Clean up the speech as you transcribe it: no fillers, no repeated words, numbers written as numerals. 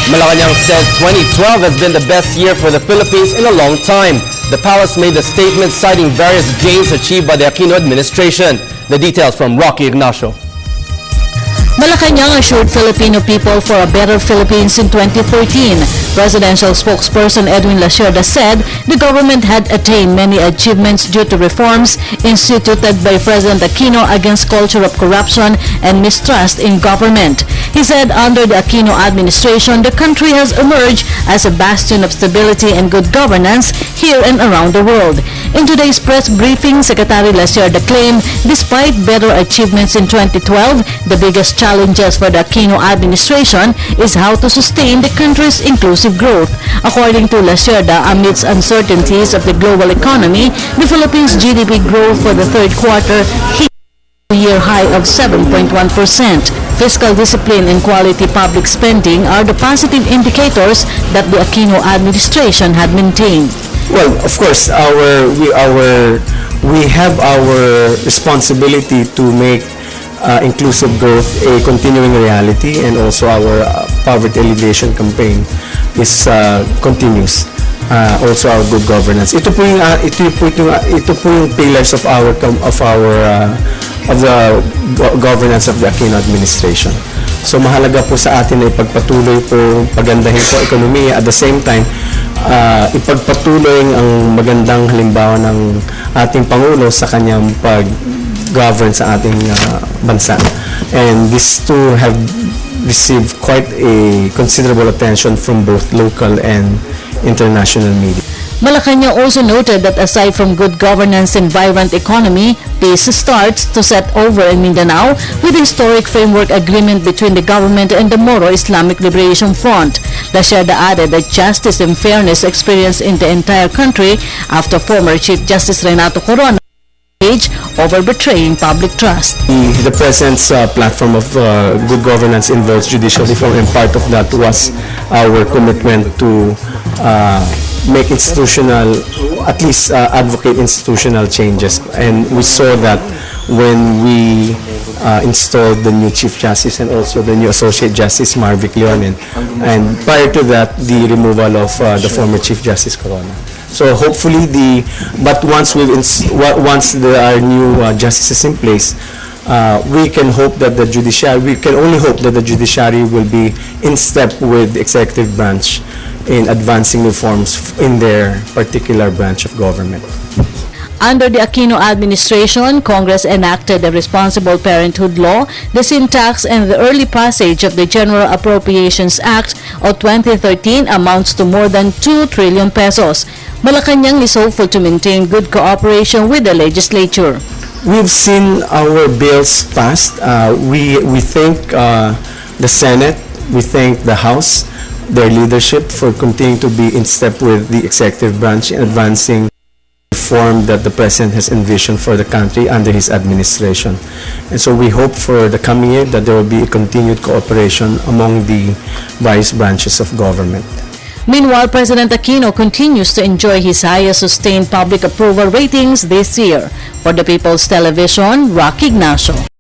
Malacanang says 2012 has been the best year for the Philippines in a long time. The palace made the statement citing various gains achieved by the Aquino administration. The details from Rocky Ignacio. Malacanang assured Filipino people for a better Philippines in 2013. Presidential spokesperson Edwin Lacerda said the government had attained many achievements due to reforms instituted by President Aquino against culture of corruption and mistrust in government. He said under the Aquino administration, the country has emerged as a bastion of stability and good governance here and around the world. In today's press briefing, Secretary Lacerda claimed despite better achievements in 2012, the biggest challenges for the Aquino administration is how to sustain the country's inclusive growth. According to Lacerda, amidst uncertainties of the global economy, the Philippines' GDP growth for the third quarter hit a year high of 7.1%. Fiscal discipline and quality public spending are the positive indicators that the Aquino administration had maintained. Well, of course, we have our responsibility to make inclusive growth a continuing reality, and also our poverty alleviation campaign is continues. Also our good governance. Ito po yung pillars of the governance of the Aquino administration. So mahalaga po sa atin na ipagpatuloy po pagandahin po ekonomiya, at the same time ipagpatuloy ang magandang halimbawa ng ating Pangulo sa kanyang pag-govern sa ating bansa. And these two have received quite a considerable attention from both local and international media. Malacanang also noted that aside from good governance and vibrant economy, peace starts to set over in Mindanao with the historic framework agreement between the government and the Moro Islamic Liberation Front. Lacerda added that justice and fairness experienced in the entire country after former Chief Justice Renato Corona over betraying public trust. The President's platform of good governance involves judicial reform, and part of that was our commitment to make at least advocate institutional changes. And we saw that when we installed the new Chief Justice and also the new Associate Justice Marvic Leonin, and prior to that, the removal of the former Chief Justice Corona. So hopefully once there are new justices in place, we can only hope that the judiciary will be in step with the executive branch in advancing reforms in their particular branch of government. Under the Aquino administration, Congress enacted the Responsible Parenthood Law, the Sin Tax, and the early passage of the General Appropriations Act of 2013 amounts to more than 2 trillion pesos. Malacanang is hopeful to maintain good cooperation with the legislature. We've seen our bills passed. We thank the Senate, we thank the House, their leadership for continuing to be in step with the executive branch in advancing reform that the President has envisioned for the country under his administration. And so we hope for the coming year that there will be a continued cooperation among the various branches of government. Meanwhile, President Aquino continues to enjoy his highest sustained public approval ratings this year. For the People's Television, Rocky Ignacio.